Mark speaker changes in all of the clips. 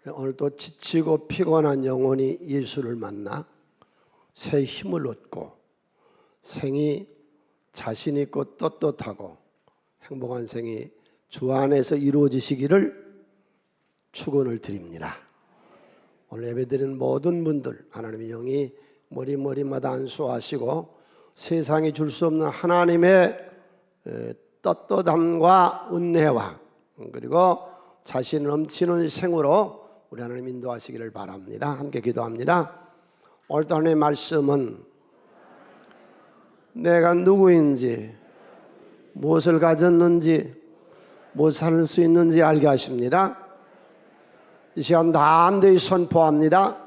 Speaker 1: 오늘도 지치고 피곤한 영혼이 예수를 만나 새 힘을 얻고 생이 자신 있고 떳떳하고 행복한 생이 주 안에서 이루어지시기를 축원을 드립니다. 오늘 예배드리는 모든 분들 하나님의 영이 머리마다 안수하시고 세상이 줄 수 없는 하나님의 떳떳함과 은혜와 그리고 자신 넘치는 생으로 우리 하나님 인도하시기를 바랍니다. 함께 기도합니다. 오늘도 하나님의 말씀은 내가 누구인지 무엇을 가졌는지 무엇을 할 수 있는지 알게 하십니다. 이 시간 담대히 선포합니다.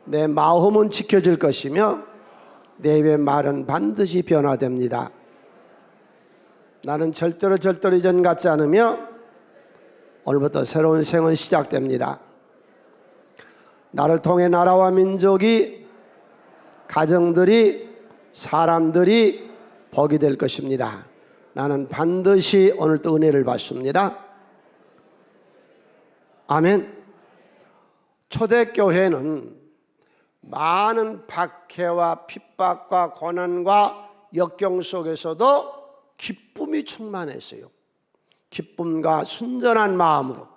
Speaker 1: 내 마음은 지켜질 것이며 내 입의 말은 반드시 변화됩니다. 나는 절대로 이전 같지 않으며 오늘부터 새로운 생은 시작됩니다. 나를 통해 나라와 민족이, 가정들이, 사람들이 복이 될 것입니다. 나는 반드시 오늘도 은혜를 받습니다. 아멘. 초대교회는 많은 박해와 핍박과 고난과 역경 속에서도 기쁨이 충만했어요. 기쁨과 순전한 마음으로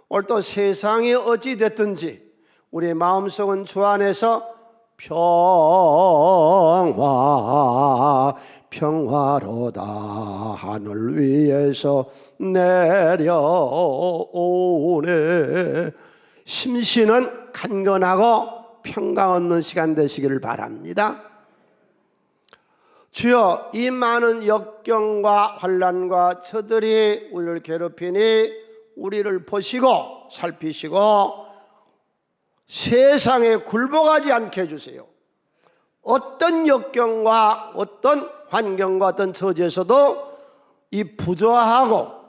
Speaker 1: 오늘도 세상이 어찌 됐든지 우리의 마음속은 주 안에서 평화로다 하늘 위에서 내려오네. 심신은 간건하고 평강 얻는 시간 되시기를 바랍니다. 주여, 이 많은 역경과 환난과 저들이 우리를 괴롭히니 우리를 보시고 살피시고 세상에 굴복하지 않게 해주세요. 어떤 역경과 어떤 환경과 어떤 처지에서도 이 부조하고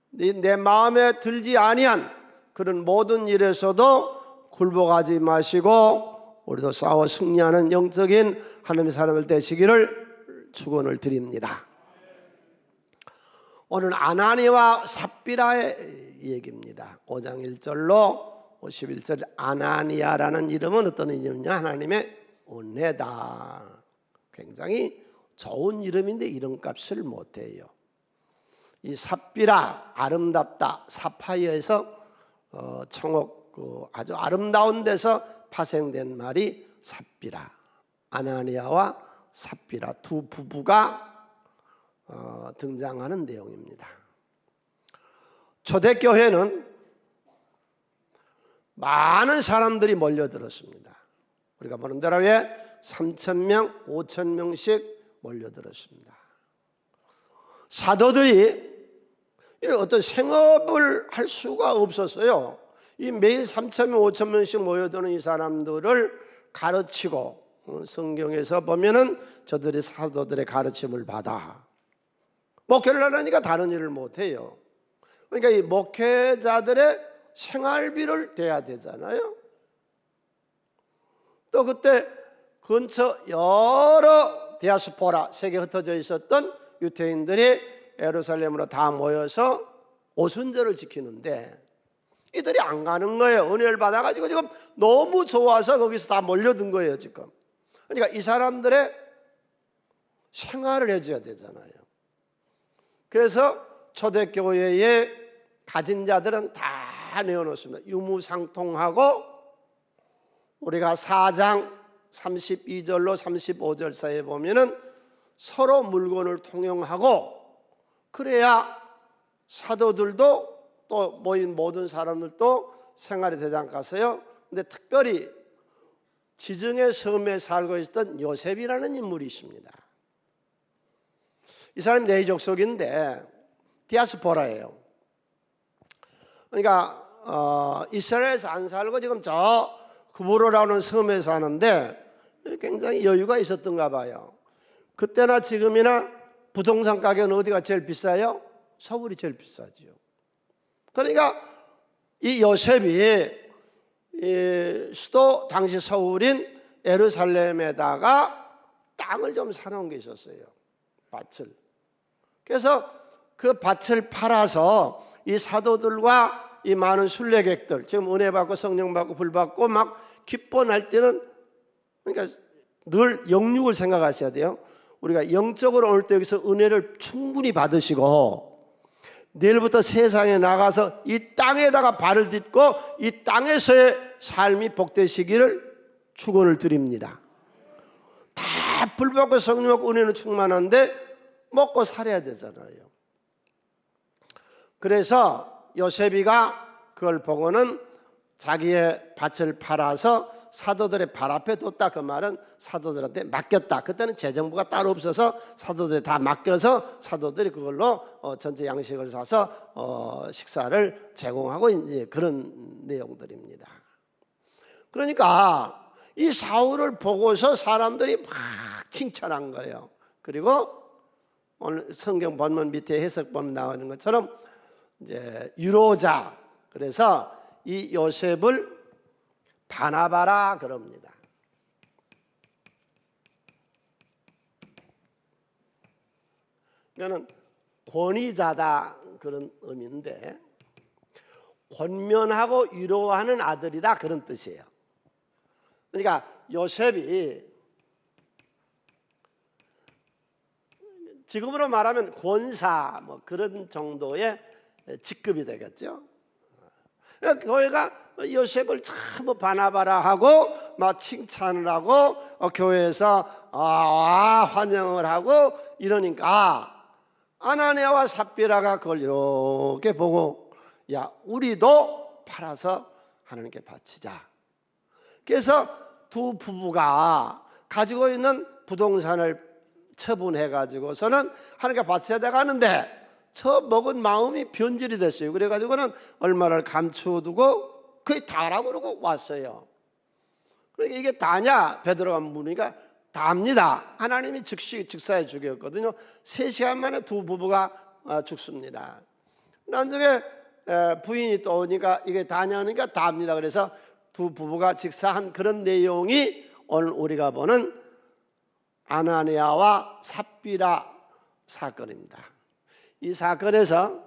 Speaker 1: 내 마음에 들지 아니한 그런 모든 일에서도 굴복하지 마시고 우리도 싸워 승리하는 영적인 하나님의 사람들 되시기를 축원을 드립니다. 오늘 아나니와 삽비라의 얘기입니다. 5장 1절로 51절 아나니아라는 이름은 어떤 이름이냐? 하나님의 은혜다. 굉장히 좋은 이름인데 이름값을 못해요. 이 삽비라, 아름답다, 사파이어에서 청옥 아주 아름다운 데서 파생된 말이 삽비라. 아나니아와 삽비라 두 부부가 등장하는 내용입니다. 초대교회는 많은 사람들이 몰려들었습니다. 우리가 보는 대로 3,000명, 5,000명씩 몰려들었습니다. 사도들이 이런 어떤 생업을 할 수가 없었어요. 이 매일 3,000명, 5,000명씩 모여드는 이 사람들을 가르치고 성경에서 보면은 저들이 사도들의 가르침을 받아 목회를 하려니까 다른 일을 못해요. 그러니까 이 목회자들의 생활비를 대야 되잖아요. 또 그때 근처 여러 디아스포라, 세계에 흩어져 있었던 유대인들이 예루살렘으로 다 모여서 오순절을 지키는데 이들이 안 가는 거예요. 은혜를 받아가지고 지금 너무 좋아서 거기서 다 몰려든 거예요 지금. 그러니까 이 사람들의 생활을 해줘야 되잖아요. 그래서 초대교회에 가진 자들은 다 내어놓습니다. 유무상통하고 우리가 4장 32절로 35절 사이에 보면은 서로 물건을 통용하고 그래야 사도들도 또 모인 모든 사람들도 생활이 되지 않겠어요? 근데 특별히 지중해 섬에 살고 있었던 요셉이라는 인물이 있습니다. 이 사람이 레이족속인데 디아스포라예요. 그러니까 이스라엘에서 안 살고 지금 저 구브로라는 섬에 사는데 굉장히 여유가 있었던가 봐요. 그때나 지금이나 부동산 가격은 어디가 제일 비싸요? 서울이 제일 비싸지요. 그러니까 이 요셉이 이 수도 당시 서울인 예루살렘에다가 땅을 좀 사놓은 게 있었어요. 밭을. 그래서 그 밭을 팔아서 이 사도들과 이 많은 순례객들 지금 은혜 받고 성령 받고 불 받고 막 기뻐 날 때는 그러니까 늘 영육을 생각하셔야 돼요. 우리가 영적으로 올 때 여기서 은혜를 충분히 받으시고 내일부터 세상에 나가서 이 땅에다가 발을 딛고 이 땅에서의 삶이 복되시기를 축원을 드립니다. 다 불받고 성령 받고 은혜는 충만한데 먹고 살아야 되잖아요. 그래서 요셉이가 그걸 보고는 자기의 밭을 팔아서 사도들의 발 앞에 뒀다. 그 말은 사도들한테 맡겼다. 그때는 재정부가 따로 없어서 사도들에 다 맡겨서 사도들이 그걸로 전체 양식을 사서 식사를 제공하고 이제 그런 내용들입니다. 그러니까 이 사울을 보고서 사람들이 막 칭찬한 거예요. 그리고 오늘 성경 본문 밑에 해석본 나오는 것처럼 이제 유로자, 그래서 이 요셉을 바나바라 그럽니다. 이거는 권위자다 그런 의미인데 권면하고 위로하는 아들이다 그런 뜻이에요. 그러니까 요셉이 지금으로 말하면 권사 뭐 그런 정도의 직급이 되겠죠. 교회가 요셉을 전부 바나바라 하고 막 칭찬을 하고 교회에서 환영을 하고 이러니까 아나니아와 삽비라가 그걸 이렇게 보고 야 우리도 팔아서 하나님께 바치자. 그래서 두 부부가 가지고 있는 부동산을 처분해 가지고서는 하나님께 바쳐야 돼 가는데 저 먹은 마음이 변질이 됐어요. 그래가지고는 얼마를 감춰두고 거의 다라고 그러고 왔어요. 그러니까 이게 다냐? 베드로가 물으니까 다입니다. 하나님이 즉시 즉사해 죽였거든요. 3시간 만에 두 부부가 죽습니다. 나중에 부인이 또 오니까 이게 다냐니까 다입니다. 그래서 두 부부가 직사한 그런 내용이 오늘 우리가 보는 아나니아와 삽비라 사건입니다. 이 사건에서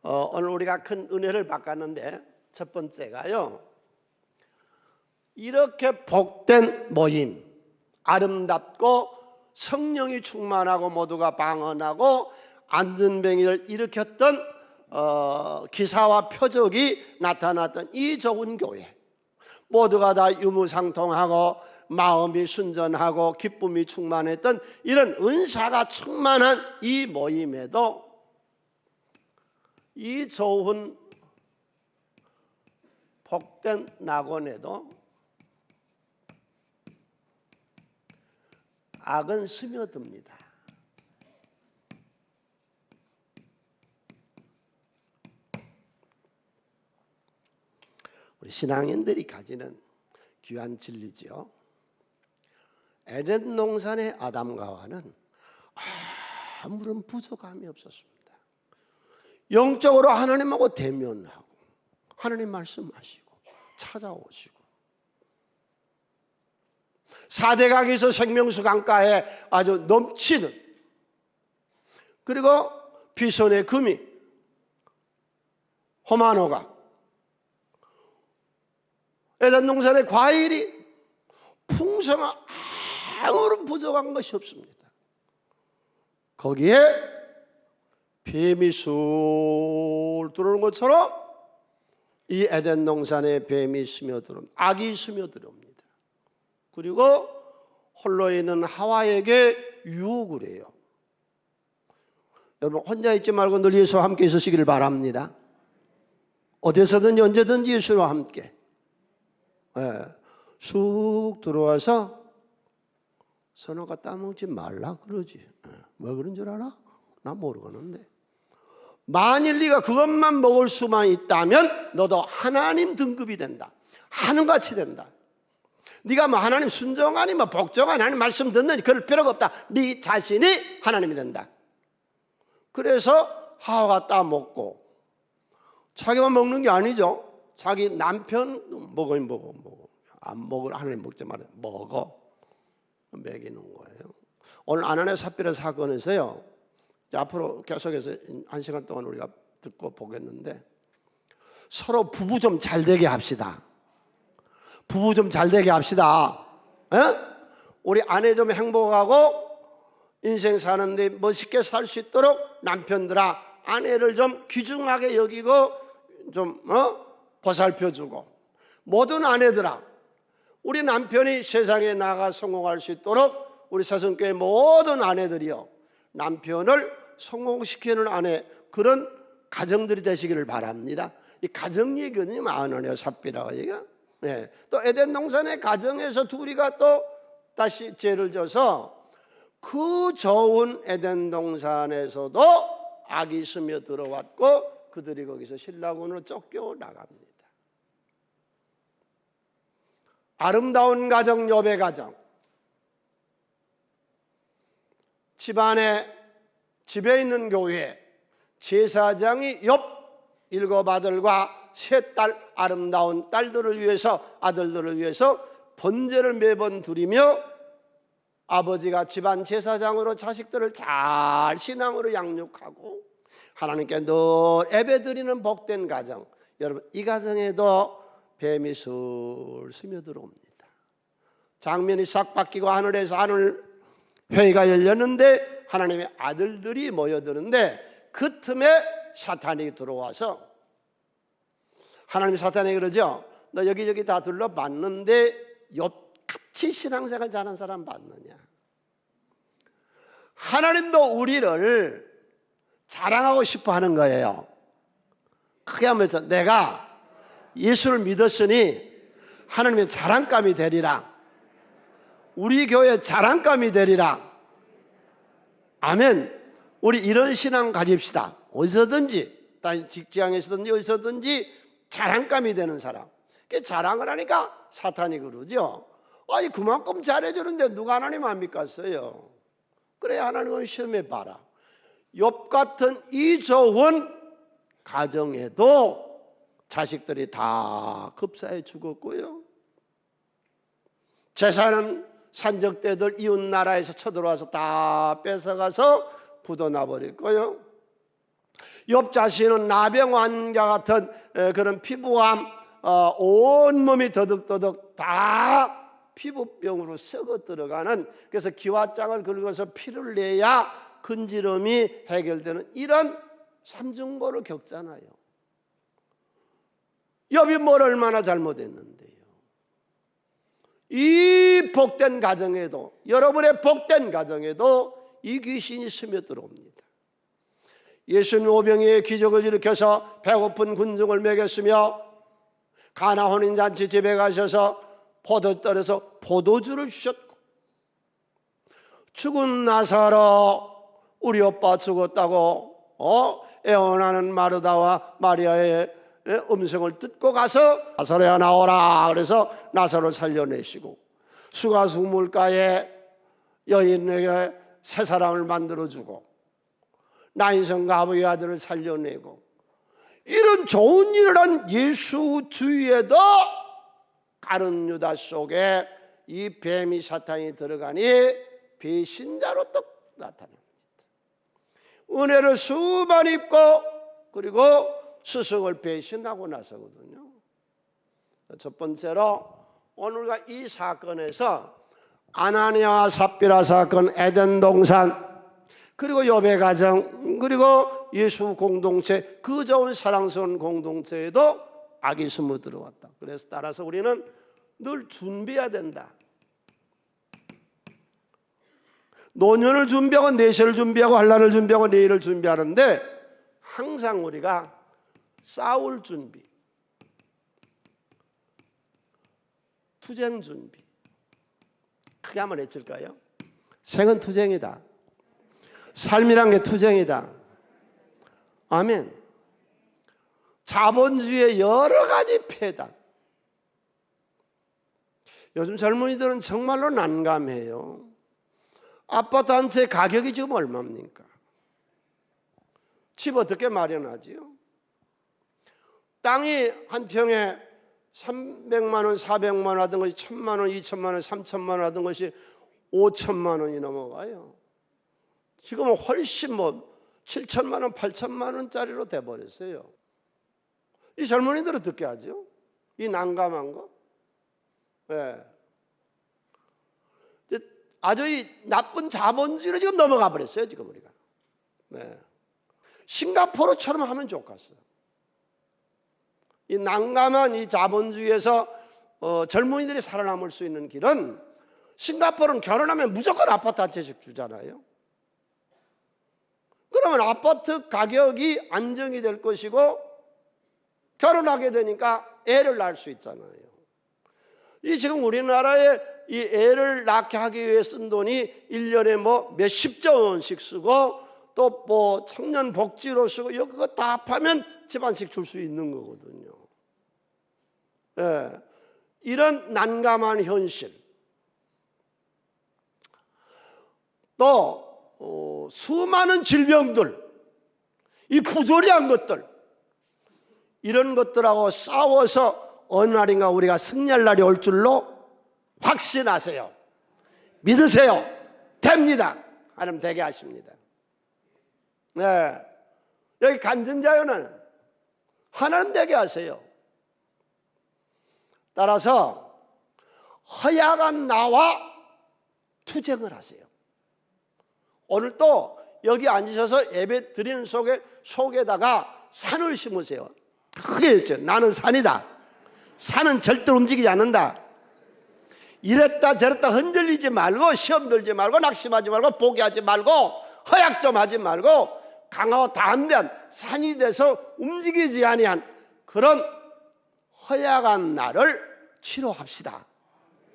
Speaker 1: 오늘 우리가 큰 은혜를 받았는데 첫 번째가요, 이렇게 복된 모임, 아름답고 성령이 충만하고 모두가 방언하고 안전병이를 일으켰던 기사와 표적이 나타났던 이 좋은 교회, 모두가 다 유무상통하고 마음이 순전하고 기쁨이 충만했던 이런 은사가 충만한 이 모임에도 이 좋은 복된 낙원에도 악은 스며듭니다. 우리 신앙인들이 가지는 귀한 진리지요. 에덴 동산의 아담과 하와는 아무런 부족함이 없었습니다. 영적으로 하나님하고 대면하고 하나님 말씀하시고 찾아오시고 4대강에서 생명수 강가에 아주 넘치는, 그리고 비손의 금이 호마노가 에덴 동산의 과일이 풍성한 아무런 부족한 것이 없습니다. 거기에 뱀이 술 들어오는 것처럼 이 에덴 동산에 뱀이 스며들어옵니다. 악이 스며들어옵니다. 그리고 홀로 있는 하와에게 유혹을 해요. 여러분 혼자 있지 말고 늘 예수와 함께 있으시기를 바랍니다. 어디서든지 언제든지 예수와 함께. 쑥 들어와서 선호가 따먹지 말라 그러지. 왜 그런 줄 알아? 나 모르겠는데. 만일 네가 그것만 먹을 수만 있다면 너도 하나님 등급이 된다. 하늘같이 된다. 네가 뭐 하나님 순종하니 뭐 복종하니 하나님 말씀 듣느니 그럴 필요가 없다. 네 자신이 하나님이 된다. 그래서 하와가 따먹고 자기만 먹는 게 아니죠. 자기 남편 먹어 안 먹을 하나님 먹지 말아 먹어 먹이는 거예요. 오늘 아나니아 삽비라 사건에서요, 앞으로 계속해서 1시간 동안 우리가 듣고 보겠는데 서로 부부 좀 잘 되게 합시다. 부부 좀 잘 되게 합시다. 에? 우리 아내 좀 행복하고 인생 사는데 멋있게 살 수 있도록 남편들아, 아내를 좀 귀중하게 여기고 좀 보살펴주고, 모든 아내들아, 우리 남편이 세상에 나가 성공할 수 있도록 우리 사성교회 모든 아내들이요, 남편을 성공시키는 아내, 그런 가정들이 되시기를 바랍니다. 이 가정 얘기는 많으네요. 삽비라고 얘기가. 네. 또 에덴 동산의 가정에서 둘이가 또 다시 죄를 져서 그 좋은 에덴 동산에서도 악이 스며 들어왔고 그들이 거기서 신라군으로 쫓겨 나갑니다. 아름다운 가정, 욥의 가정. 집에 있는 교회 제사장이 욥 7 아들과 3 딸, 아름다운 딸들을 위해서, 아들들을 위해서 번제를 매번 드리며, 아버지가 집안 제사장으로 자식들을 잘 신앙으로 양육하고 하나님께 늘 예배드리는 복된 가정. 여러분, 이 가정에도 뱀이 슬 스며들어옵니다. 장면이 싹 바뀌고 하늘에서 하늘 회의가 열렸는데 하나님의 아들들이 모여드는데 그 틈에 사탄이 들어와서, 하나님이 사탄에게 그러죠. 너 여기저기 다 둘러봤는데 욥같이 신앙생활 잘하는 사람 봤느냐? 하나님도 우리를 자랑하고 싶어 하는 거예요. 크게 하면서 내가 예수를 믿었으니 하나님의 자랑감이 되리라. 우리 교회 자랑감이 되리라. 아멘. 우리 이런 신앙 가집시다. 어디서든지, 직장에서든지 어디서든지 자랑감이 되는 사람. 자랑을 하니까 사탄이 그러죠. 아니, 그만큼 잘해주는데 누가 하나님 안 믿겠어요? 그래, 하나님은 시험해봐라. 욥 같은 이 좋은 가정에도 자식들이 다 급사해 죽었고요. 재산은 산적대들 이웃 나라에서 쳐들어와서 다 뺏어가서 부도나 버렸고요. 욥 자신은 나병환과 같은 그런 피부암, 온 몸이 더덕더덕 다 피부병으로 썩어 들어가는, 그래서 기와장을 긁어서 피를 내야 근지럼이 해결되는 이런 삼중고를 겪잖아요. 욥이 뭘 얼마나 잘못했는데요. 이 복된 가정에도, 여러분의 복된 가정에도 이 귀신이 스며들어옵니다. 예수님 오병이의 기적을 일으켜서 배고픈 군중을 먹였으며, 가나 혼인잔치 집에 가셔서 포도떨에서 포도주를 주셨고, 죽은 나사로 우리 오빠 죽었다고 애원하는 마르다와 마리아의 음성을 듣고 가서 나사로야 나오라 그래서 나사로를 살려내시고, 수가수물가에 여인에게 새 사람을 만들어주고, 나인성 가부의 아들을 살려내고, 이런 좋은 일을 한 예수 주위에도 가룟 유다 속에 이 뱀이 사탄이 들어가니 배신자로 또 나타납니다. 은혜를 수만 입고 그리고 스승을 배신하고 나서거든요. 첫 번째로 오늘과 이 사건에서 아나니아와 삽비라 사건, 에덴 동산, 그리고 욥의 가정, 그리고 예수 공동체, 그 좋은 사랑스러운 공동체에도 악이 스며 들어왔다. 그래서 따라서 우리는 늘 준비해야 된다. 노년을 준비하고 내세를 준비하고 한란을 준비하고 내일을 준비하는데 항상 우리가 싸울 준비, 투쟁 준비. 크게 한번 외칠까요? 생은 투쟁이다. 삶이란 게 투쟁이다. 아멘. 자본주의의 여러 가지 폐단. 요즘 젊은이들은 정말로 난감해요. 아파트 한 채 가격이 지금 얼마입니까? 집 어떻게 마련하지요? 땅이 한 평에 300만 원, 400만 원 하던 것이 1000만 원, 2000만 원, 3000만 원 하던 것이 5000만 원이 넘어가요. 지금은 훨씬 7천만 원, 8천만 원짜리로 돼버렸어요. 이 젊은이들은 어떻게 하죠? 이 난감한 거. 네. 아주 이 나쁜 자본주의로 지금 넘어가 버렸어요, 지금 우리가. 네. 싱가포르처럼 하면 좋겠어요. 이 난감한 이 자본주의에서 젊은이들이 살아남을 수 있는 길은, 싱가포르는 결혼하면 무조건 아파트 한 채씩 주잖아요. 그러면 아파트 가격이 안정이 될 것이고, 결혼하게 되니까 애를 낳을 수 있잖아요. 이 지금 우리나라에 이 애를 낳게 하기 위해 쓴 돈이 1년에 뭐 몇십조 원씩 쓰고, 또 뭐 청년 복지로 쓰고, 이거 그거 다 합하면 집안씩 줄 수 있는 거거든요. 예. 이런 난감한 현실, 또 수많은 질병들, 이 부조리한 것들, 이런 것들하고 싸워서 어느 날인가 우리가 승리할 날이 올 줄로 확신하세요. 믿으세요. 됩니다. 하나님 되게 하십니다. 네. 여기 간증자요는 하나님 되게 하세요. 따라서 허약한 나와 투쟁을 하세요. 오늘 또 여기 앉으셔서 예배 드리는 속에다가 산을 심으세요. 크게 했죠. 나는 산이다. 산은 절대 움직이지 않는다. 이랬다 저랬다 흔들리지 말고, 시험 들지 말고, 낙심하지 말고, 포기하지 말고, 허약 좀 하지 말고, 강하고 담대한 산이 돼서 움직이지 아니한 그런 허약한 나를 치료합시다.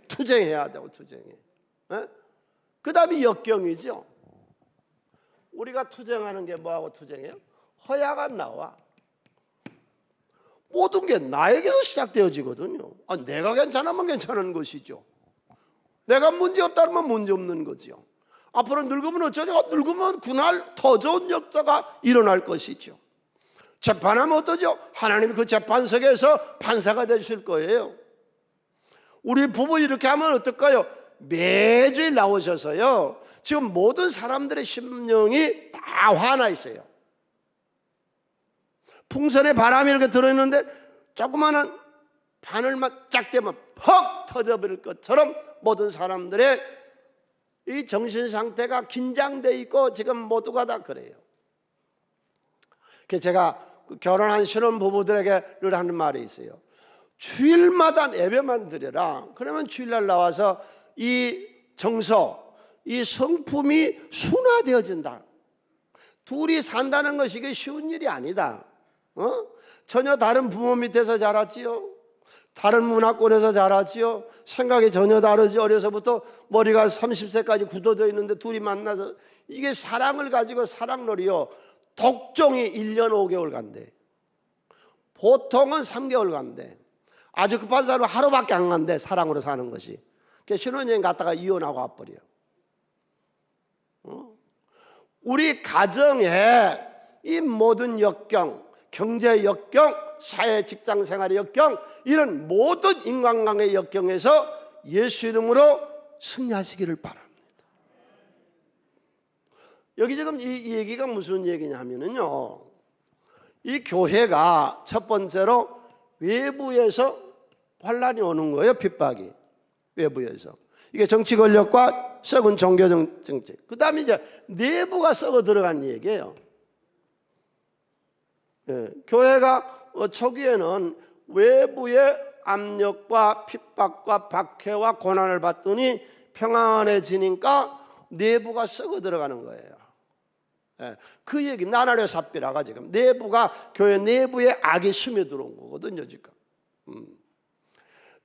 Speaker 1: 투쟁해야 되고, 투쟁해. 그 다음에 역경이죠. 우리가 투쟁하는 게 뭐하고 투쟁해요? 허약한 나와. 모든 게 나에게서 시작되어지거든요. 내가 괜찮으면 괜찮은 것이죠. 내가 문제 없다면 문제 없는 거죠. 앞으로 늙으면 어쩌냐? 늙으면 그날 더 좋은 역사가 일어날 것이죠. 재판하면 어떠죠? 하나님이 그 재판석에서 판사가 되실 거예요. 우리 부부 이렇게 하면 어떨까요? 매주일 나오셔서요, 지금 모든 사람들의 심령이 다 화나 있어요. 풍선에 바람이 이렇게 들어있는데 조그마한 바늘만 짝 대면 퍽 터져버릴 것처럼 모든 사람들의 이 정신 상태가 긴장돼 있고 지금 모두가 다 그래요. 제가 결혼한 신혼 부부들에게 늘 하는 말이 있어요. 주일마다 예배만 드려라. 그러면 주일날 나와서 이 정서, 이 성품이 순화되어진다. 둘이 산다는 것이 이게 쉬운 일이 아니다. 전혀 다른 부모 밑에서 자랐지요. 다른 문화권에서 자랐지요. 생각이 전혀 다르지. 어려서부터 머리가 30세까지 굳어져 있는데 둘이 만나서 이게 사랑을 가지고 사랑놀이요. 독종이 1년 5개월 간대. 보통은 3개월 간대. 아주 급한 사람은 하루밖에 안 간대. 사랑으로 사는 것이. 신혼여행 갔다가 이혼하고 와버려. 우리 가정에 이 모든 역경, 경제 역경, 사회 직장 생활의 역경, 이런 모든 인간관계의 역경에서 예수 이름으로 승리하시기를 바랍니다. 여기 지금 이 얘기가 무슨 얘기냐 하면은요, 이 교회가 첫 번째로 외부에서 환란이 오는 거예요. 핍박이. 외부에서. 이게 정치 권력과 썩은 종교 정책. 그 다음에 이제 내부가 썩어 들어간 얘기예요. 교회가 초기에는 외부의 압력과 핍박과 박해와 고난을 받더니 평안해지니까 내부가 썩어 들어가는 거예요. 그 얘기 나날의 삽비라가 지금 내부가 교회 내부에 악이 스며들어온 거거든요 지금.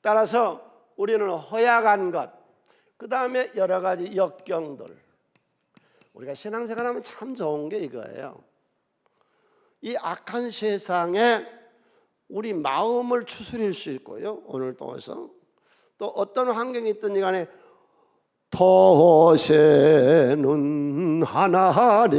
Speaker 1: 따라서 우리는 허약한 것, 그 다음에 여러 가지 역경들, 우리가 신앙생활하면 참 좋은 게 이거예요. 이 악한 세상에 우리 마음을 추스릴 수 있고요. 오늘 통해서 또 어떤 환경이 있든지 간에 도세는 하나님이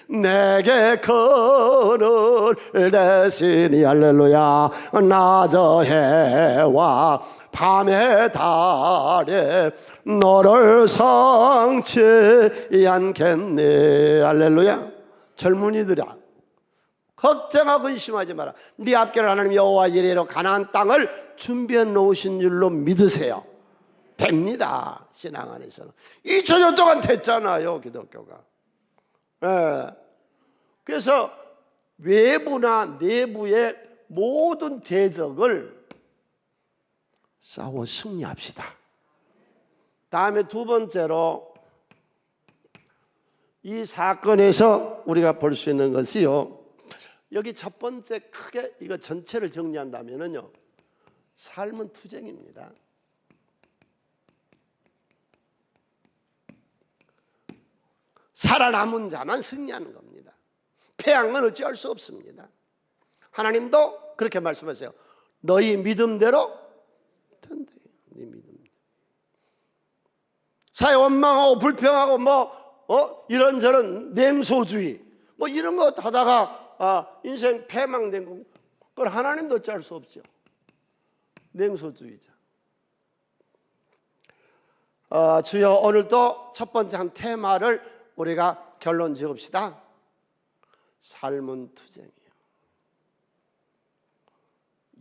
Speaker 1: 내게 그늘 대시니 할렐루야. 낮의 해와 밤의 달에 너를 성치 않겠네. 할렐루야. 젊은이들아, 걱정하고 근심하지 마라. 네 앞길 하나님 여호와 이레로 가나안 땅을 준비해 놓으신 줄로 믿으세요. 됩니다. 신앙 안에서는 2000년 동안 됐잖아요, 기독교가. 그래서 외부나 내부의 모든 대적을 싸워 승리합시다. 다음에 두 번째로 이 사건에서 우리가 볼 수 있는 것이요, 여기 첫 번째 크게 이거 전체를 정리한다면요, 삶은 투쟁입니다. 살아남은 자만 승리하는 겁니다. 패한 건 어찌할 수 없습니다. 하나님도 그렇게 말씀하세요. 너희 믿음대로 된다. 네 믿음. 사회 원망하고 불평하고 이런저런 냉소주의 이런 거 하다가 인생 패망된 거, 그걸 하나님도 어찌할 수 없죠. 냉소주의자. 주여, 오늘도 첫 번째 한 테마를 우리가 결론 지읍시다. 삶은 투쟁이에요.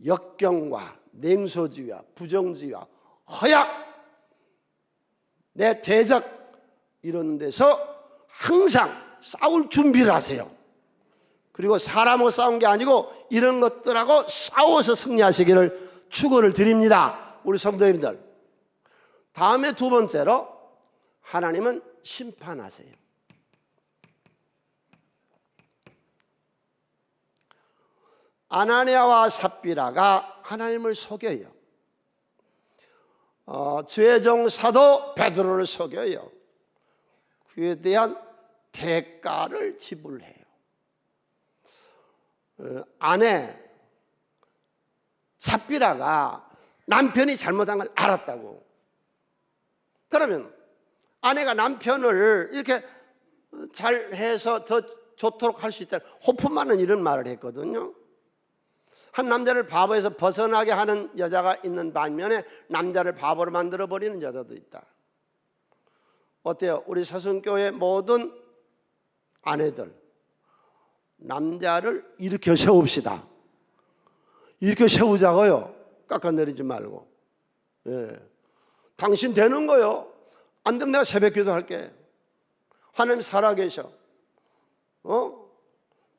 Speaker 1: 역경과 냉소주의와 부정주의와 허약, 내 대적, 이런 데서 항상 싸울 준비를 하세요. 그리고 사람하고 싸운 게 아니고 이런 것들하고 싸워서 승리하시기를 축원을 드립니다. 우리 성도님들. 다음에 두 번째로, 하나님은 심판하세요. 아나니아와 삽비라가 하나님을 속여요. 주의종 사도 베드로를 속여요. 그에 대한 대가를 지불해요. 아내 삽비라가 남편이 잘못한 걸 알았다고. 그러면 아내가 남편을 이렇게 잘해서 더 좋도록 할 수 있잖아요. 호프만은 이런 말을 했거든요. 한 남자를 바보에서 벗어나게 하는 여자가 있는 반면에 남자를 바보로 만들어버리는 여자도 있다. 어때요? 우리 서순교회 모든 아내들, 남자를 일으켜 세웁시다. 일으켜 세우자고요. 깎아내리지 말고. 당신 되는 거요. 안 되면 내가 새벽 기도할게. 하나님 살아계셔.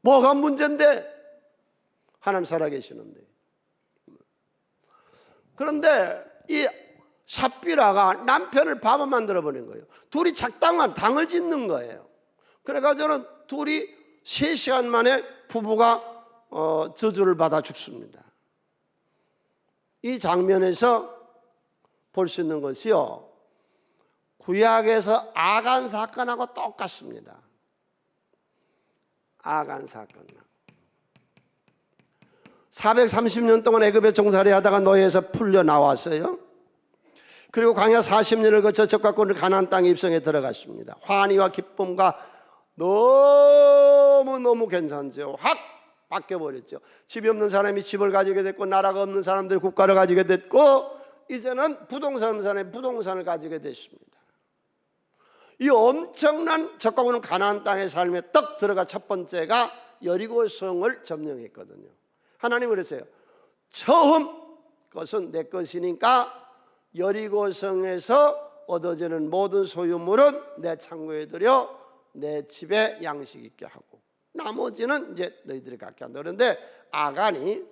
Speaker 1: 뭐가 문제인데? 하나님 살아계시는데. 그런데 이 삽비라가 남편을 바보 만들어버린 거예요. 둘이 작당한 당을 짓는 거예요. 그래가지고는 둘이 3시간 만에 부부가 저주를 받아 죽습니다. 이 장면에서 볼 수 있는 것이요, 구약에서 아간 사건하고 똑같습니다. 아간 사건. 430년 동안 애굽에 종살이 하다가 노예에서 풀려 나왔어요. 그리고 광야 40년을 거쳐 적과 꾼을 가나안 땅에 입성해 들어갔습니다. 환희와 기쁨과 너무너무 괜찮죠. 확 바뀌어버렸죠. 집이 없는 사람이 집을 가지게 됐고, 나라가 없는 사람들이 국가를 가지게 됐고, 이제는 부동산 없는 사람이 부동산을 가지게 됐습니다. 이 엄청난 적과 꾼은 가나안 땅의 삶에 떡 들어가 첫 번째가 여리고성을 점령했거든요. 하나님은 그랬어요. 처음 것은 내 것이니까 여리고성에서 얻어지는 모든 소유물은 내 창고에 들여 내 집에 양식 있게 하고, 나머지는 이제 너희들이 갖게 한다. 그런데 아간이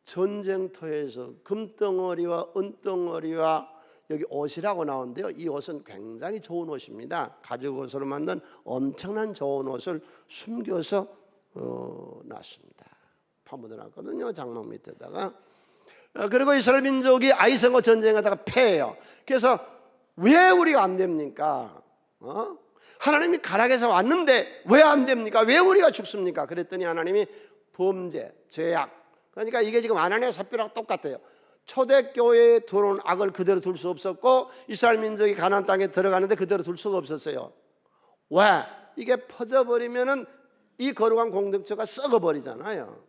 Speaker 1: 전쟁터에서 금덩어리와 은덩어리와, 여기 옷이라고 나오는데요, 이 옷은 굉장히 좋은 옷입니다. 가죽 옷으로 만든 엄청난 좋은 옷을 숨겨서 놨습니다. 파묻어 놨거든요, 장막 밑에다가. 그리고 이스라엘 민족이 아이성과 전쟁하다가 패해요. 그래서 왜 우리가 안 됩니까? 하나님이 가락에서 왔는데 왜 안 됩니까? 왜 우리가 죽습니까? 그랬더니 하나님이 범죄, 죄악. 그러니까 이게 지금 아나니아 삽비라랑 똑같아요. 초대교회에 들어온 악을 그대로 둘 수 없었고, 이스라엘 민족이 가나안 땅에 들어가는데 그대로 둘 수가 없었어요. 왜? 이게 퍼져버리면은 이 거룩한 공동체가 썩어버리잖아요.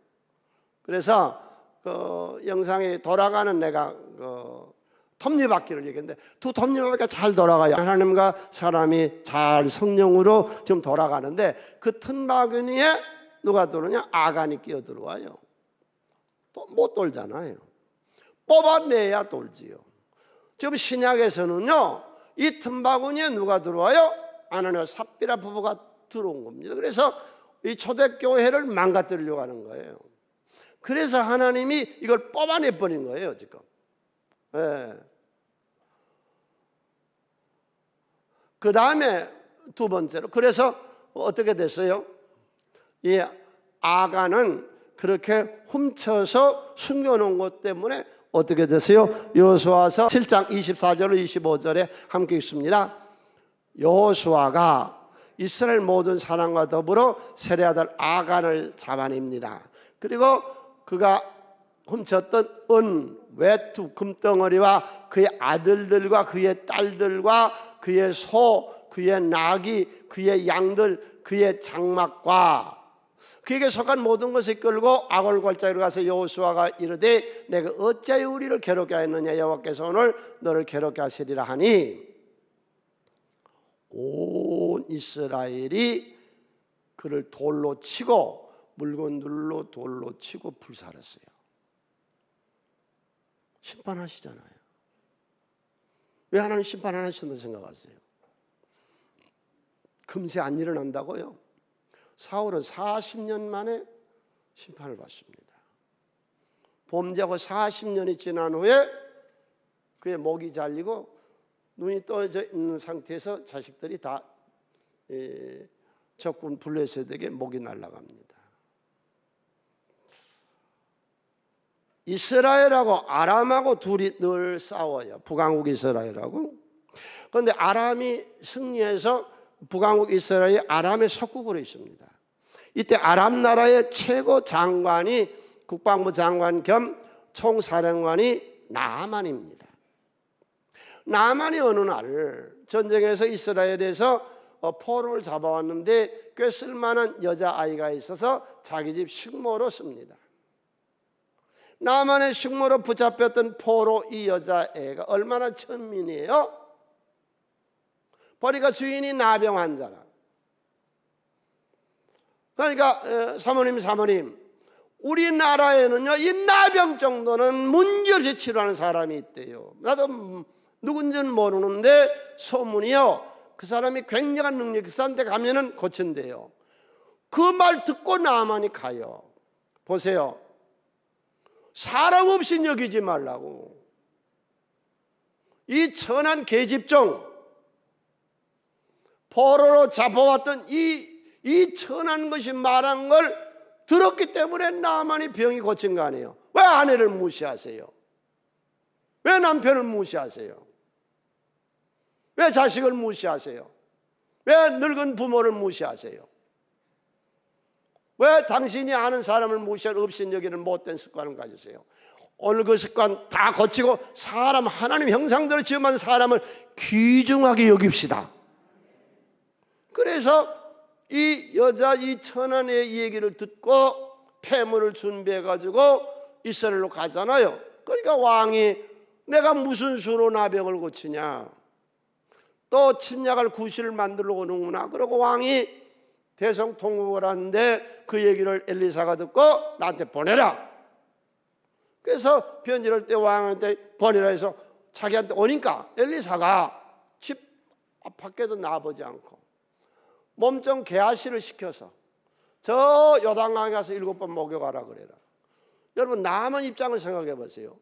Speaker 1: 그래서 그 영상에 돌아가는 내가 톱니바퀴를 얘기했는데 두 톱니바퀴가 잘 돌아가요. 하나님과 사람이 잘 성령으로 지금 돌아가는데 그 틈바구니에 누가 들어오냐? 아간이 끼어들어와요. 또 못 돌잖아요. 뽑아내야 돌지요. 지금 신약에서는요, 이 틈바구니에 누가 들어와요? 아나니아와 삽비라 부부가 들어온 겁니다. 그래서 이 초대교회를 망가뜨리려고 하는 거예요. 그래서 하나님이 이걸 뽑아내버린 거예요, 지금. 예. 그 다음에 두 번째로, 그래서 어떻게 됐어요? 이 아간은 그렇게 훔쳐서 숨겨놓은 것 때문에 어떻게 됐어요? 여호수아서 7장 24절 25절에 함께 읽습니다. 여호수아가 이스라엘 모든 사람과 더불어 세례 아들 아간을 잡아냅니다. 그리고 그가 훔쳤던 은, 외투, 금덩어리와 그의 아들들과 그의 딸들과 그의 소, 그의 나귀, 그의 양들, 그의 장막과 그에게 속한 모든 것을 끌고 아골 골짜기로 가서 여호수아가 이르되 내가 어찌하여 우리를 괴롭게 하였느냐 여호와께서 오늘 너를 괴롭게 하시리라 하니 온 이스라엘이 그를 돌로 치고 물건들로 돌로 치고 불살았어요. 심판하시잖아요. 왜 하나님 심판 안 하신다고 생각하세요? 금세 안 일어난다고요? 사울은 40년 만에 심판을 받습니다. 범죄하고 40년이 지난 후에 그의 목이 잘리고 눈이 떠져 있는 상태에서 자식들이 다 적군 블레셋에게 목이 날아갑니다. 이스라엘하고 아람하고 둘이 늘 싸워요. 북왕국 이스라엘하고. 그런데 아람이 승리해서 북왕국 이스라엘이 아람의 속국으로 있습니다. 이때 아람 나라의 최고 장관이 국방부 장관 겸 총사령관이 나아만입니다. 나아만이 어느 날 전쟁에서 이스라엘에서 포로를 잡아왔는데 꽤 쓸만한 여자아이가 있어서 자기 집 식모로 씁니다. 나아만의 식모로 붙잡혔던 포로 이 여자애가 얼마나 천민이에요? 보니까 주인이 나병 환자라. 그러니까 사모님 우리나라에는요 이 나병 정도는 문제없이 치료하는 사람이 있대요. 나도 누군지는 모르는데 소문이요 그 사람이 굉장한 능력이 그 사람한테 가면은 고친대요. 그 말 듣고 나만이 가요. 보세요. 사람 없이 여기지 말라고. 이 천한 계집종 포로로 잡아왔던 이 천한 것이 말한 걸 들었기 때문에 나만이 병이 고친 거 아니에요. 왜 아내를 무시하세요? 왜 남편을 무시하세요? 왜 자식을 무시하세요? 왜 늙은 부모를 무시하세요? 왜 당신이 아는 사람을 무시할 없인 여기는 못된 습관을 가지세요? 오늘 그 습관 다 고치고 사람 하나님 형상대로 지음한 사람을 귀중하게 여깁시다. 그래서 이 여자 이 천한의 얘기를 듣고 폐물을 준비해 가지고 이스라엘로 가잖아요. 그러니까 왕이 내가 무슨 수로 나병을 고치냐, 또 침략할 구실을 만들러 오는구나. 그러고 왕이 대성통곡을 하는데 그 얘기를 엘리사가 듣고 나한테 보내라. 그래서 편지를 때 왕한테 보내라 해서 자기한테 오니까 엘리사가 집 밖에도 나와보지 않고 몸종 개아시를 시켜서 저 요단강에 가서 7번 목욕하라 그래라. 여러분 남은 입장을 생각해 보세요.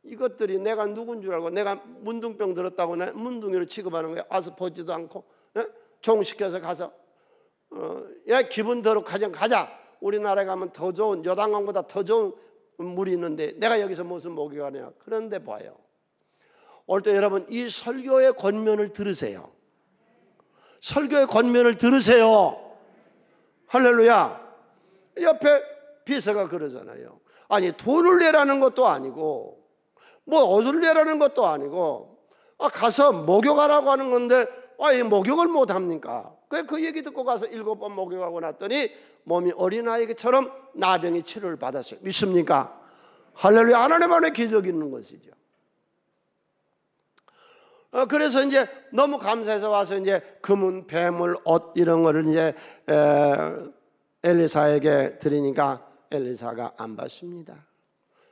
Speaker 1: 이것들이 내가 누군 줄 알고 내가 문둥병 들었다고 내 문둥이로 취급하는 거야. 와서 보지도 않고 종시켜서 가서 야 기분 더럽 가자. 우리나라에 가면 더 좋은 요단강보다 더 좋은 물이 있는데 내가 여기서 무슨 목욕하냐. 그런데 봐요. 올 때 여러분 이 설교의 권면을 들으세요. 설교의 권면을 들으세요. 할렐루야. 옆에 비서가 그러잖아요. 아니 돈을 내라는 것도 아니고 뭐 옷을 내라는 것도 아니고 가서 목욕하라고 하는 건데 이 목욕을 못 합니까? 그 얘기 듣고 가서 7번 목욕하고 났더니 몸이 어린아이처럼 나병이 치료를 받았어요. 믿습니까? 할렐루야. 하나님 안에 기적이 있는 것이죠. 그래서 이제 너무 감사해서 와서 이제 금은 뱀을 옷 이런 거를 이제 엘리사에게 드리니까 엘리사가 안 받습니다.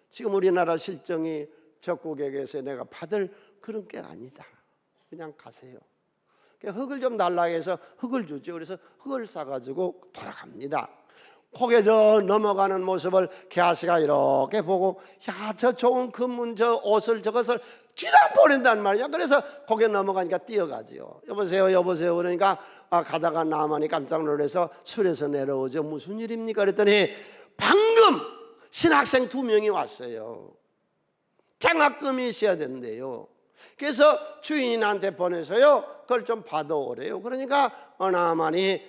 Speaker 1: 지금 우리나라 실정이 적국에게서 내가 받을 그런 게 아니다. 그냥 가세요. 흙을 좀 달라 해서 흙을 주죠. 그래서 흙을 싸가지고 돌아갑니다. 폭에 저 넘어가는 모습을 게하시가 이렇게 보고, 야, 저 좋은 금문 저 옷을 저것을 쥐다 버린단 말이야. 그래서 거기에 넘어가니까 뛰어가지요. 여보세요, 여보세요. 그러니까 가다가 나만이 깜짝 놀라서 술에서 내려오죠. 무슨 일입니까? 그랬더니 방금 신학생 2명이 왔어요. 장학금이 있어야 된대요. 그래서 주인한테 보내서요, 그걸 좀 받아오래요. 그러니까 나만이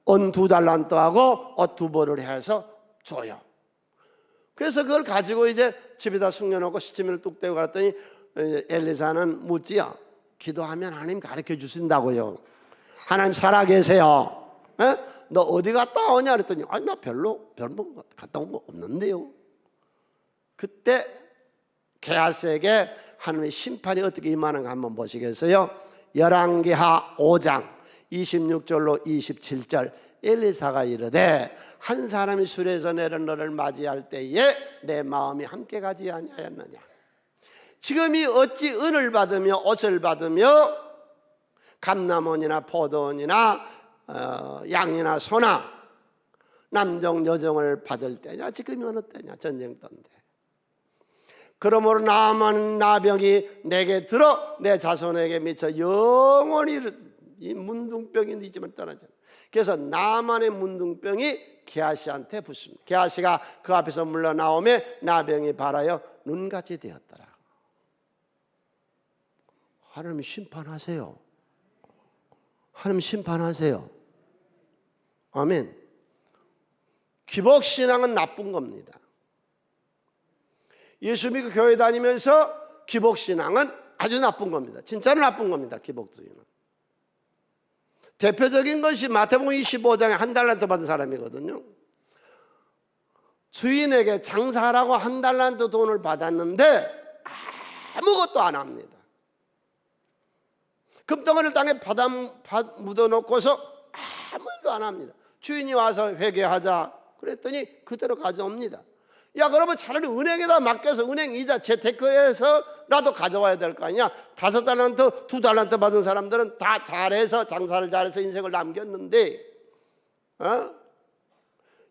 Speaker 1: 온 2달란트하고 옷 2벌을 해서 줘요. 그래서 그걸 가지고 이제 집에다 숨겨놓고 시치미를 뚝 떼고 갔더니 엘리사는 묻지요. 기도하면 하나님 가르쳐 주신다고요. 하나님 살아계세요. 에? 너 어디 갔다 오냐 그랬더니 아니 나 별로 갔다 온 거 없는데요. 그때 게하스에게 하나님의 심판이 어떻게 임하는가 한번 보시겠어요? 열왕기하 5장 26절로 27절 엘리사가 이르되 한 사람이 술에서 내린 너를 맞이할 때에 내 마음이 함께 가지 아니하였느냐. 지금이 어찌 은을 받으며 옷을 받으며 감남원이나 포도원이나 양이나 소나 남종 여종을 받을 때냐. 지금이 어느 때냐. 전쟁 때인데. 그러므로 나만 나병이 내게 들어 내 자손에게 미쳐 영원히 이 문둥병이 네 집을 떠나잖아. 그래서 나만의 문둥병이 게하시한테 붙습니다. 게하시가 그 앞에서 물러나오매 나병이 발하여 눈같이 되었더라. 하나님 심판하세요. 하나님 심판하세요. 아멘. 기복신앙은 나쁜 겁니다. 예수 믿고 교회 다니면서 기복신앙은 아주 나쁜 겁니다. 진짜로 나쁜 겁니다. 기복주의는. 대표적인 것이 마태복음 25장에 한 달란트 받은 사람이거든요. 주인에게 장사하라고 한 달란트 돈을 받았는데 아무것도 안 합니다. 금덩어리를 땅에 묻어놓고서 아무 일도 안 합니다. 주인이 와서 회개하자 그랬더니 그대로 가져옵니다. 야, 그러면 차라리 은행에다 맡겨서 은행 이자 재테크해서라도 가져와야 될 거 아니냐. 5달란트, 2달란트 받은 사람들은 다 잘해서 장사를 잘해서 인생을 남겼는데,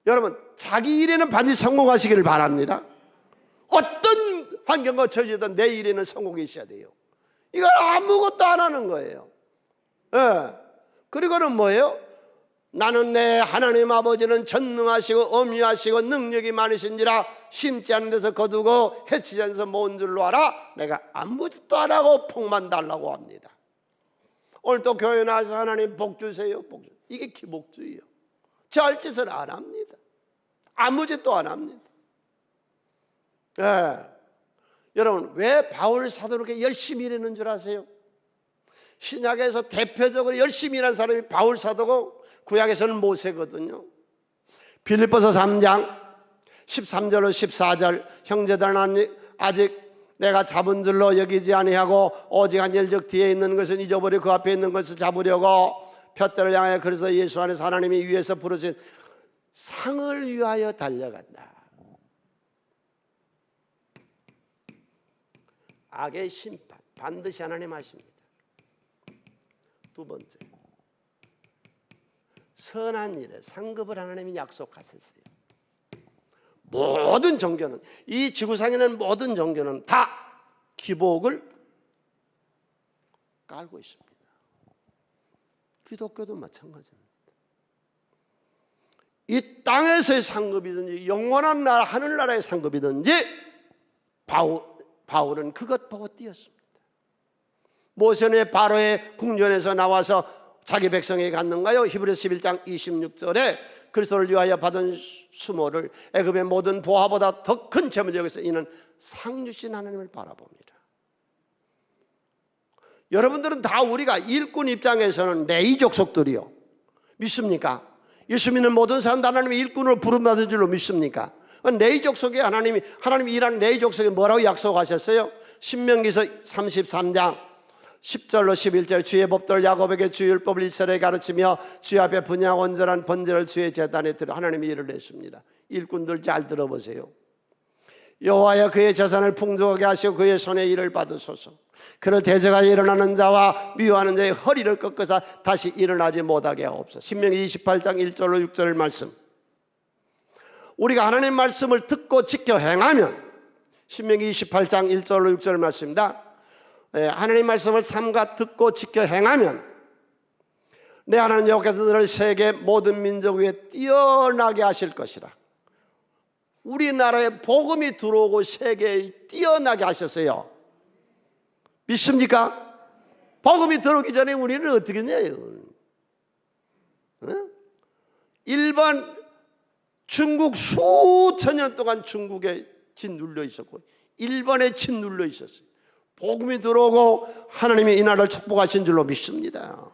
Speaker 1: 여러분 자기 일에는 반드시 성공하시기를 바랍니다. 어떤 환경과 처지든 내 일에는 성공이 있어야 돼요. 이걸 아무것도 안 하는 거예요. 그리고는 뭐예요? 나는 내 하나님 아버지는 전능하시고 엄유하시고 능력이 많으신지라 심지 않은 데서 거두고 해치지 않는 데서 모은 줄로 알아. 내가 아무것도 안 하고 복만 달라고 합니다. 오늘 또 교회 나와서 하나님 복 주세요. 복 주세요. 이게 기복주의예요. 잘 짓을 안 합니다. 아무 짓도 안 합니다. 여러분 왜 바울 사도 그렇게 열심히 일하는 줄 아세요? 신약에서 대표적으로 열심히 일한 사람이 바울 사도고 구약에서는 모세거든요. 빌립보서 3장 13절로 14절 형제들은 아직 내가 잡은 줄로 여기지 아니하고 오직 한 열적 뒤에 있는 것은 잊어버리고 그 앞에 있는 것을 잡으려고 푯대를 향하여 그래서 예수 안에서 하나님이 위에서 부르신 상을 위하여 달려간다. 악의 심판 반드시 하나님 하십니다. 두 번째, 선한 일에 상급을 하나님이 약속하셨어요. 모든 종교는, 이 지구상에 있는 모든 종교는 다 기복을 깔고 있습니다. 기독교도 마찬가지입니다. 이 땅에서의 상급이든지 영원한 나라 하늘나라의 상급이든지 바울은 그것 보고 뛰었습니다. 모세는 바로의 궁전에서 나와서 자기 백성에게 갔는가요? 히브리서 11장 26절에 그리스도를 위하여 받은 수모를 애굽의 모든 보화보다 더 큰 재물을 여기서 이는 상 주신 하나님을 바라봅니다. 여러분들은 다 우리가 일꾼 입장에서는 레위 족속들이요. 믿습니까? 예수 믿는 모든 사람들 하나님의 일꾼으로 부름받은 줄로 믿습니까? 레위 족속에 하나님이 일하는 레위 족속에 뭐라고 약속하셨어요? 신명기서 33장 10절로 11절 주의 법도를 야곱에게 주의 율법을 이스라엘에 가르치며 주의 앞에 분양 온전한 번제를 주의 제단에 들어 하나님이 일을 했습니다. 일꾼들 잘 들어보세요. 여호와여 그의 재산을 풍족하게 하시고 그의 손에 일을 받으소서. 그를 대적하여 일어나는 자와 미워하는 자의 허리를 꺾으사 다시 일어나지 못하게 하옵소서. 신명기 28장 1절로 6절 말씀. 우리가 하나님의 말씀을 듣고 지켜 행하면, 신명기 28장 1절로 6절 말씀입니다. 하나님의 말씀을 삼가 듣고 지켜 행하면 내 하나님 여호와께서 너를 세계 모든 민족 위에 뛰어나게 하실 것이라. 우리나라에 복음이 들어오고 세계에 뛰어나게 하셨어요. 믿습니까? 복음이 들어오기 전에 우리는 어떻게 했냐요? 일본, 중국 수천 년 동안 중국에 짓눌려 있었고 일본에 짓눌려 있었어요. 복음이 들어오고 하나님이 이 나라를 축복하신 줄로 믿습니다.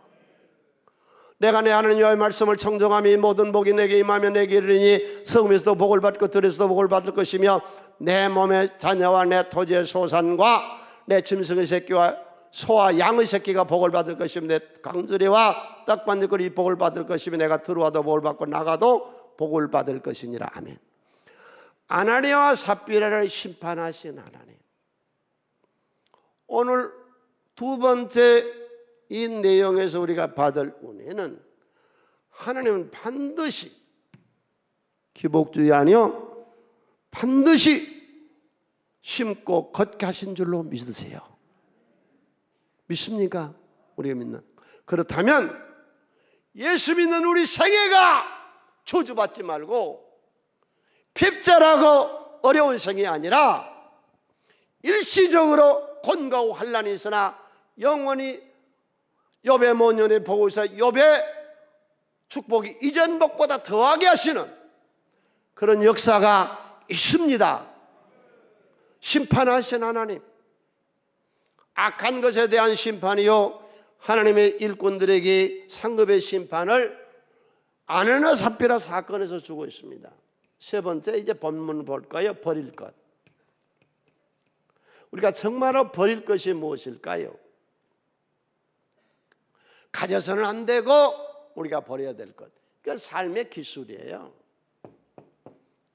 Speaker 1: 내가 내 하나님 여호와의 말씀을 청정하며 이 모든 복이 내게 임하며 내게 이르리니 성읍에서도 복을 받고 들에서도 복을 받을 것이며 내 몸의 자녀와 내 토지의 소산과 내 짐승의 새끼와 소와 양의 새끼가 복을 받을 것이며 내 강주리와 떡반죽거리 복을 받을 것이며 내가 들어와도 복을 받고 나가도 복을 받을 것이니라. 아멘. 아나니아와 삽비라를 심판하신 하나님. 오늘 두 번째 이 내용에서 우리가 받을 은혜는 하나님은 반드시 기복주의 아니요 반드시 심고 걷게 하신 줄로 믿으세요. 믿습니까? 우리가 믿는. 그렇다면 예수 믿는 우리 생애가 저주받지 말고 핍절하고 어려운 생이 아니라 일시적으로 곤고하고 환난이 있으나 영원히 욥의 모년에 보고서 욥의 축복이 이전 복보다 더하게 하시는 그런 역사가 있습니다. 심판하신 하나님, 악한 것에 대한 심판이요 하나님의 일꾼들에게 상급의 심판을 아나니아 삽비라 사건에서 주고 있습니다. 세 번째 이제 본문 볼까요? 버릴 것. 우리가 정말로 버릴 것이 무엇일까요? 가져서는 안 되고 우리가 버려야 될 것. 그러니까 삶의 기술이에요.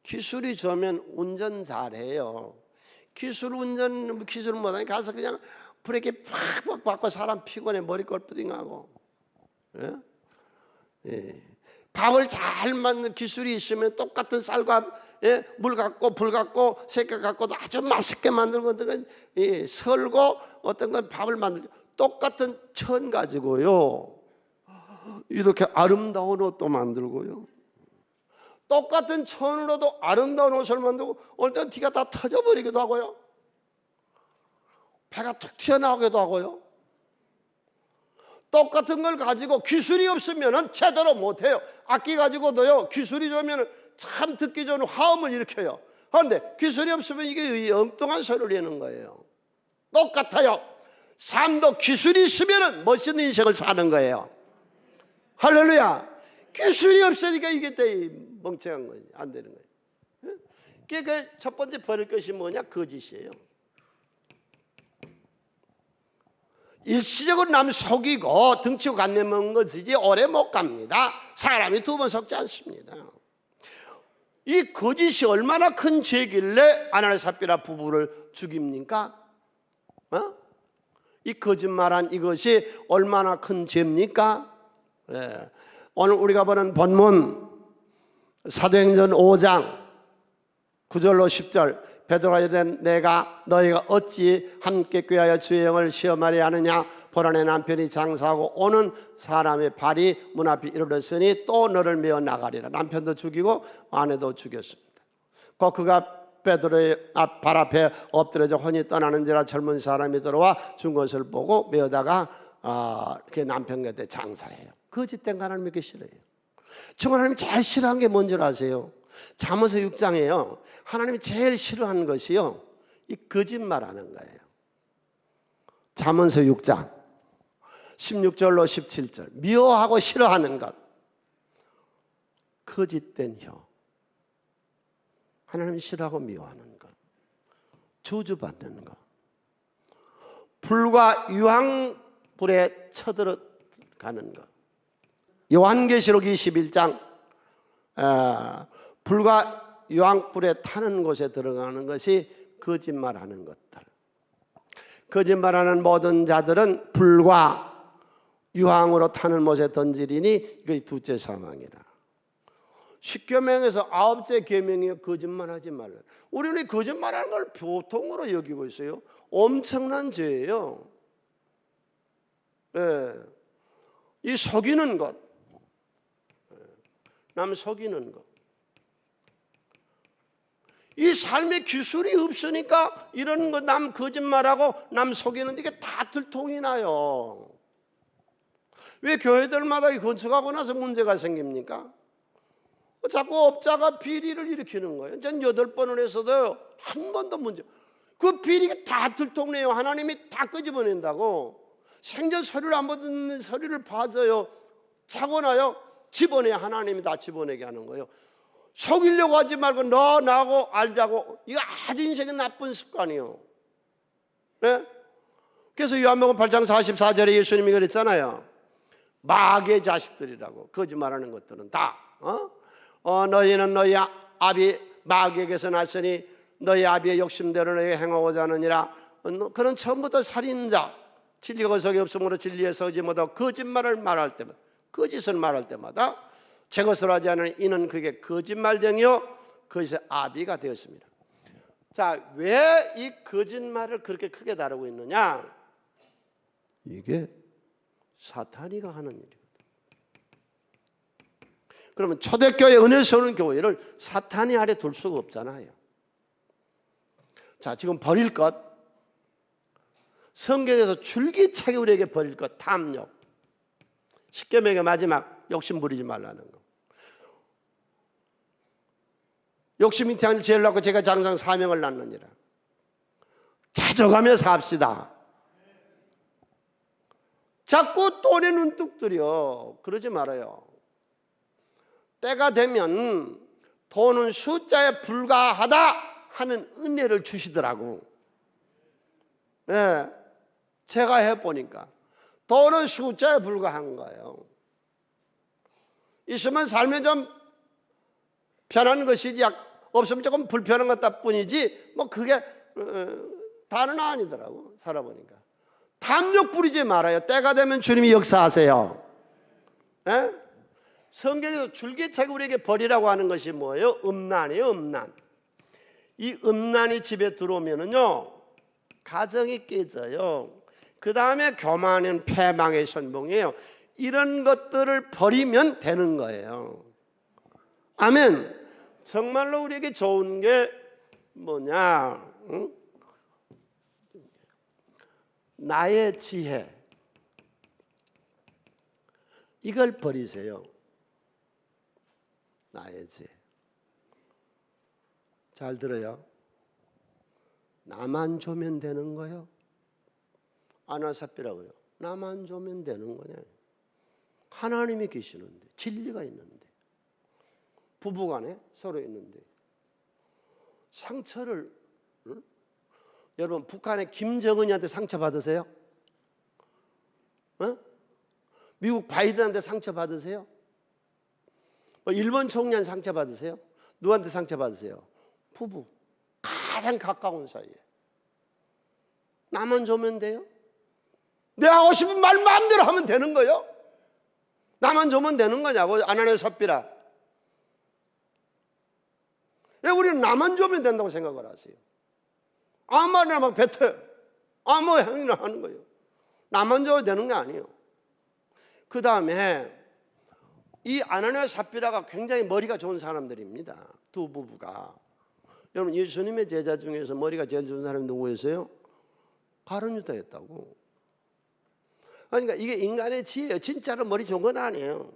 Speaker 1: 기술이 좋으면 운전 잘해요. 기술 못하니 가서 그냥 브레이크 팍팍 받고 사람 피곤해 머리 꼴뿌딩하고. 예? 예. 밥을 잘 만드는 기술이 있으면 똑같은 쌀과 물 갖고 불 갖고 색깔 갖고도 아주 맛있게 만들고 설고 어떤 건 밥을 만들고 똑같은 천 가지고요 이렇게 아름다운 옷도 만들고요 똑같은 천으로도 아름다운 옷을 만들고 어떨 땐 티가 다 터져버리기도 하고요 배가 툭 튀어나오기도 하고요 똑같은 걸 가지고 기술이 없으면 제대로 못해요. 악기 가지고도요 기술이 좋으면 참 듣기 좋은 화음을 일으켜요. 그런데 기술이 없으면 이게 엉뚱한 소리를 내는 거예요. 똑같아요. 삶도 기술이 있으면 멋있는 인생을 사는 거예요. 할렐루야. 기술이 없으니까 이게 또 멍청한 거예요. 안 되는 거예요. 그러니까 첫 번째 버릴 것이 뭐냐? 거짓이에요. 일시적으로 남 속이고 등치고 간내먹는 것이지 오래 못 갑니다. 사람이 두 번 속지 않습니다. 이 거짓이 얼마나 큰 죄길래 아나니아 삽비라 부부를 죽입니까? 이 거짓말한 이것이 얼마나 큰 죄입니까? 예. 오늘 우리가 보는 본문 사도행전 5장 9절로 10절 베드로가 이르되 내가 너희가 어찌 함께 꾀하여 주의 영을 시험하려 하느냐 보라 내 남편이 장사하고 오는 사람의 발이 문 앞에 이르렀으니 또 너를 메어 나가리라. 남편도 죽이고 아내도 죽였습니다. 곧 그가 베드로의 발 앞에 엎드려져 혼이 떠나는지라 젊은 사람이 들어와 준 것을 보고 메어다가 그 남편 곁에 장사해요. 거짓된 하나님 믿기 싫어요. 정말 하나님 제일 싫어하는 게 뭔지 아세요? 잠언서 6장에요 하나님이 제일 싫어하는 것이요 이 거짓말하는 거예요. 잠언서 6장 16절로 17절 미워하고 싫어하는 것 거짓된 혀 하나님이 싫어하고 미워하는 것 저주받는 것 불과 유황불에 쳐들어가는 것. 요한계시록 21장 불과 유황불에 타는 곳에 들어가는 것이 거짓말하는 것들. 거짓말하는 모든 자들은 불과 유황으로 타는 못에 던지리니 이것이 둘째 사망이라. 10계명에서 9째 계명이 거짓말하지 말라. 우리는 거짓말하는 걸 보통으로 여기고 있어요. 엄청난 죄예요. 예. 이 속이는 것, 남 속이는 것. 이 삶의 기술이 없으니까 이런 거 남 거짓말하고 남 속이는 데 이게 다 들통이 나요. 왜 교회들마다 건축하고 나서 문제가 생깁니까? 자꾸 업자가 비리를 일으키는 거예요. 전 8번을 했어도 한 번도 문제. 그 비리가 다 들통내요. 하나님이 다 끄집어낸다고. 생전 서류를 안 받는 서류를 봐서요. 자고 나요. 집어내야 하나님이 다 집어내게 하는 거예요. 속이려고 하지 말고 너 나하고 알자고. 이거 아주 인생의 나쁜 습관이에요. 네? 그래서 요한복음 8장 44절에 예수님이 그랬잖아요. 마귀의 자식들이라고. 거짓말하는 것들은 다 너희는 너희 아비 마귀에게서 났으니 너희 아비의 욕심대로 너희가 행하고자 하느니라. 그런 처음부터 살인자, 진리가 속에 없으므로 진리에 서지 못하고 거짓말을 말할 때마다, 거짓을 말할 때마다 제 것으로 하지 않으니 이는 그게 거짓말쟁이요 거짓의 아비가 되었습니다. 자, 왜 이 거짓말을 그렇게 크게 다루고 있느냐? 이게 사탄이가 하는 일이거든. 그러면 초대교회 은혜 세우는 교회를 사탄이 아래 둘 수가 없잖아요. 자, 지금 버릴 것, 성경에서 줄기차게 우리에게 버릴 것, 탐욕. 10계명의 마지막 욕심 부리지 말라는 거. 욕심이 태어날 죄를 낳고 제가 장상 사명을 낳느니라. 찾아가며 삽시다. 자꾸 돈에 눈뚝 들여. 그러지 말아요. 때가 되면 돈은 숫자에 불과하다 하는 은혜를 주시더라고. 예, 제가 해보니까 돈은 숫자에 불과한 거예요. 있으면 살면 좀 편한 것이지 없으면 조금 불편한 것 뿐이지 뭐 그게 다는 아니더라고. 살아보니까 탐욕 부리지 말아요. 때가 되면 주님이 역사하세요. 예? 성경에서 줄기차게 우리에게 버리라고 하는 것이 뭐예요? 음란이에요. 음란. 이 음란이 집에 들어오면은요 가정이 깨져요. 그 다음에 교만은 패망의 선봉이에요. 이런 것들을 버리면 되는 거예요. 아멘. 정말로 우리에게 좋은 게 뭐냐? 응? 나의 지혜. 이걸 버리세요. 나의 지혜. 잘 들어요. 나만 주면 되는 거요. 아나사피라고요. 나만 주면 되는 거냐. 하나님이 계시는데, 진리가 있는데, 부부간에 서로 있는데 상처를 여러분 북한의 김정은이한테 상처 받으세요? 미국 바이든한테 상처 받으세요? 일본 총리한테 상처 받으세요? 누구한테 상처 받으세요? 부부 가장 가까운 사이에. 나만 주면 돼요? 내 하고 싶은 말 마음대로 하면 되는 거요? 나만 주면 되는 거냐고. 아나니아 삽비라. 왜 우리는 나만 주면 된다고 생각을 하세요? 아무 말이나 막 뱉어요. 아무 행위나 하는 거예요. 나만 줘도 되는 게 아니에요. 그 다음에 이 아나니아 삽비라가 굉장히 머리가 좋은 사람들입니다. 두 부부가. 여러분 예수님의 제자 중에서 머리가 제일 좋은 사람이 누구였어요? 가룟 유다였다고. 그러니까 이게 인간의 지혜예요. 진짜로 머리 좋은 건 아니에요.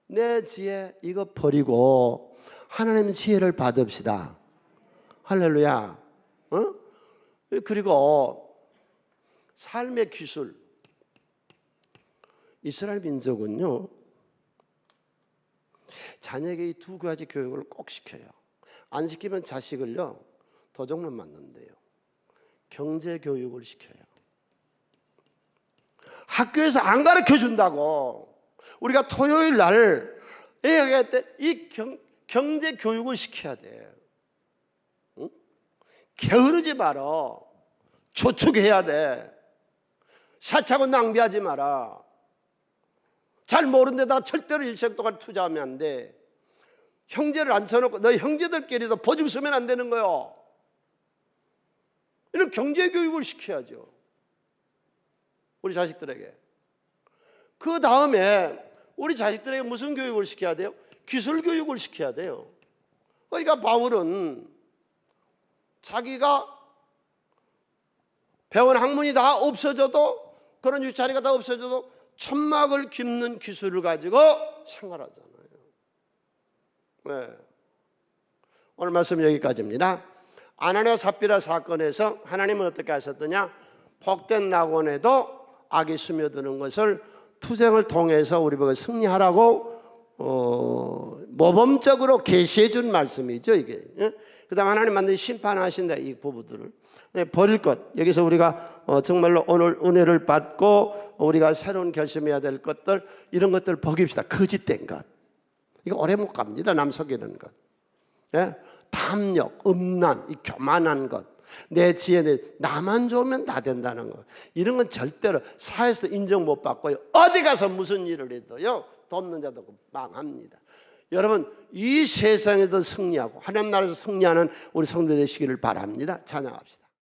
Speaker 1: 내 지혜 이거 버리고 하나님의 지혜를 받읍시다. 할렐루야. 그리고 삶의 기술. 이스라엘 민족은요 자녀에게 이 두 가지 교육을 꼭 시켜요. 안 시키면 자식을요 도적만 맞는데요. 경제 교육을 시켜요. 학교에서 안 가르쳐 준다고. 우리가 토요일 날 애학할 때 이 경제 교육을 시켜야 돼. 응? 게으르지 마라. 저축해야 돼. 사차고 낭비하지 마라. 잘 모르는 데다가 절대로 일생 동안 투자하면 안 돼. 형제를 앉혀놓고 너 형제들끼리도 보증 쓰면 안 되는 거요. 이런 경제 교육을 시켜야죠. 우리 자식들에게. 그 다음에 우리 자식들에게 무슨 교육을 시켜야 돼요? 기술 교육을 시켜야 돼요. 그러니까 바울은 자기가 배운 학문이 다 없어져도, 그런 유치하니까 다 없어져도 천막을 깁는 기술을 가지고 생활하잖아요. 네. 오늘 말씀 여기까지입니다. 아나니아 삽비라 사건에서 하나님은 어떻게 하셨더냐? 복된 낙원에도 악이 스며드는 것을 투쟁을 통해서 우리 보고 승리하라고 모범적으로 계시해 준 말씀이죠, 이게. 그 다음 하나님 완전히 심판하신다, 이 부부들을. 버릴 것, 여기서 우리가 정말로 오늘 은혜를 받고 우리가 새로운 결심해야 될 것들, 이런 것들 버깁시다. 거짓된 것, 이거 오래 못 갑니다. 남 속이는 것. 예? 탐욕, 음란, 이 교만한 것, 내 지혜는 나만 좋으면 다 된다는 것, 이런 건 절대로 사회에서 인정 못 받고요. 어디 가서 무슨 일을 해도요, 돕는 자도 망합니다. 여러분, 이 세상에서 승리하고 하나님 나라에서 승리하는 우리 성도 되시기를 바랍니다. 찬양합시다.